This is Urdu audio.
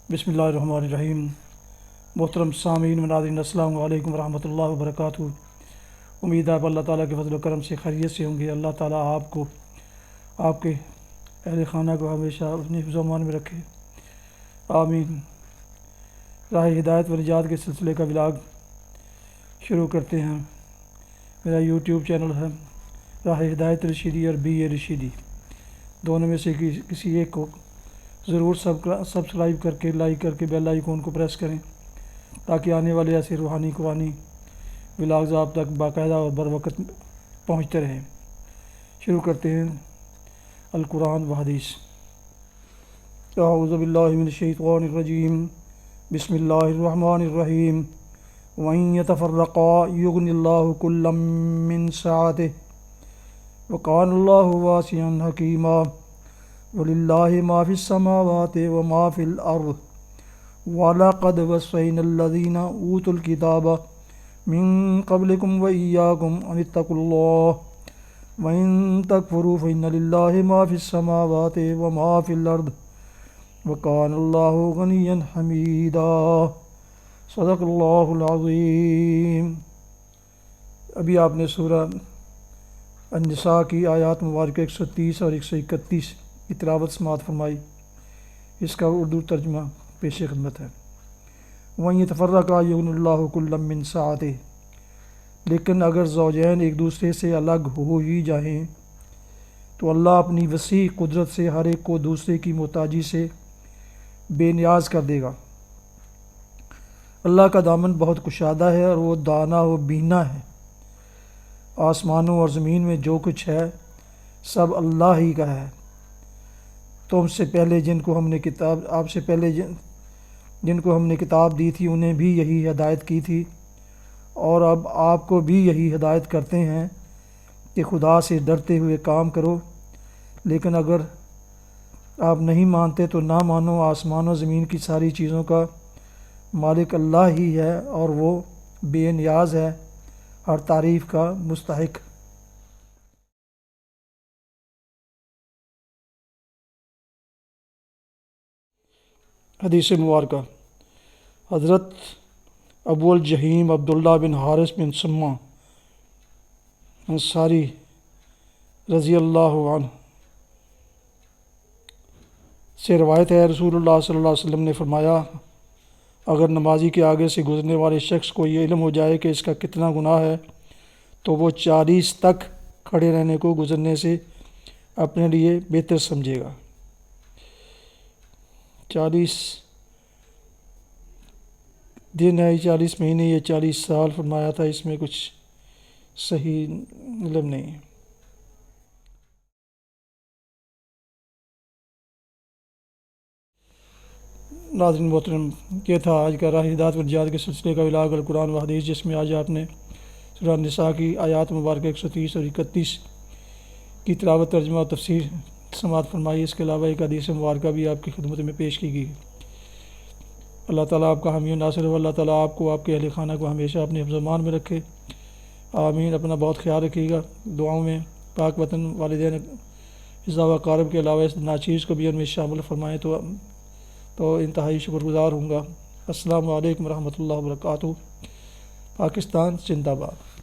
بسم اللہ الرحمن الرحیم۔ محترم سامعین و ناظرین، السلام علیکم ورحمۃ اللہ وبرکاتہ۔ امید ہے آپ اللہ تعالیٰ کے فضل و کرم سے خیریت سے ہوں گے۔ اللہ تعالیٰ آپ کو، آپ کے اہل خانہ کو ہمیشہ اپنی حفظ و امان میں رکھے، آمین۔ راہ ہدایت و نجات کے سلسلے کا ولاگ شروع کرتے ہیں۔ میرا یوٹیوب چینل ہے راہ ہدایت رشیدی اور بی اے رشیدی، دونوں میں سے کسی ایک کو ضرور سبسکرائب کر کے، لائک کر کے بیل آئیکن کو پریس کریں تاکہ آنے والے ایسے روحانی قرآنی ولاگز آپ تک باقاعدہ اور بر وقت پہنچتے رہیں۔ شروع کرتے ہیں القرآن و حدیث۔ اعوذ باللہ من الشیطان الرجیم، بسم اللہ الرحمن الرحیم۔ وَإِن يَتَفَرَّقَا يُغْنِ اللَّهُ كُلًّا مِّن سَعَتِهِ وَكَانَ اللَّهُ وَاسِعًا حَكِيمًا۔ وَلِلَّهِ مَا فِي السَّمَاوَاتِ وَمَا فِي الْأَرْضِ وَلَقَدْ وَصَّيْنَا الَّذِينَ أُوتُوا الْكِتَابَ مِن قَبْلِكُمْ وَإِيَّاكُمْ أَنِ اتَّقُوا اللَّهَ وَإِن تَكْفُرُوا فَإِنَّ لِلَّهِ مَا فِي السَّمَاوَاتِ وَمَا فِي الْأَرْضِ وَكَانَ اللَّهُ غَنِيًّا حَمِيدًا۔ صدق اللہ العظیم۔ ابھی آپ نے سورہ النساء کی آیات مبارکہ 130 اور 131 کی تلاوت سماعت فرمائی۔ اس کا اردو ترجمہ پیش خدمت ہے۔ وَإِن يَتَفَرَّقَا يُغْنِ اللَّهُ كُلًّا مِّن سَعَتِهِ، لیکن اگر زوجین ایک دوسرے سے الگ ہو ہی جائیں تو اللہ اپنی وسیع قدرت سے ہر ایک کو دوسرے کی محتاجی سے بے نیاز کر دے گا۔ اللہ کا دامن بہت کشادہ ہے اور وہ دانا و بینا ہے۔ آسمانوں اور زمین میں جو کچھ ہے سب اللہ ہی کا ہے۔ تم سے پہلے جن کو ہم نے کتاب دی تھی انہیں بھی یہی ہدایت کی تھی، اور اب آپ کو بھی یہی ہدایت کرتے ہیں کہ خدا سے ڈرتے ہوئے کام کرو، لیکن اگر آپ نہیں مانتے تو نہ مانو۔ آسمان و زمین کی ساری چیزوں کا مالک اللہ ہی ہے اور وہ بے نیاز ہے، ہر تعریف کا مستحق۔ حدیث مبارکہ۔ حضرت ابو الجحیم عبداللہ بن حارث بن سمہ انصاری رضی اللہ عنہ سے روایت ہے، رسول اللہ صلی اللہ علیہ وسلم نے فرمایا، اگر نمازی کے آگے سے گزرنے والے شخص کو یہ علم ہو جائے کہ اس کا کتنا گناہ ہے تو وہ 40 تک کھڑے رہنے کو گزرنے سے اپنے لیے بہتر سمجھے گا۔ 40 دن ہے، 40 مہینے یا 40 سال فرمایا تھا، اس میں کچھ صحیح علم نہیں ہے۔ ناظرین محترم، یہ تھا آج کا راہ ہدایت و نجات کے سلسلے کا ولاگ القرآن و حدیث، جس میں آج آپ نے سورہ النساء کی آیات مبارکہ 130 اور 31 کی تلاوت، ترجمہ اور تفسیر سماعت فرمائی۔ اس کے علاوہ ایک حدیث مبارکہ بھی آپ کی خدمت میں پیش کی گئی۔ اللہ تعالیٰ آپ کا حامی و ناصر ہو۔ اللہ تعالیٰ آپ کو، آپ کے اہل خانہ کو ہمیشہ اپنے حفظ و امان میں رکھے، آمین۔ اپنا بہت خیال رکھیے گا، دعاؤں میں پاک وطن، والدین اعزاء و اقارب کے علاوہ اس ناچیز کو بھی ان میں شامل فرمائیں تو انتہائی شکر گزار ہوں گا۔ السلام علیکم ورحمۃ اللہ وبرکاتہ۔ پاکستان زندہ باد۔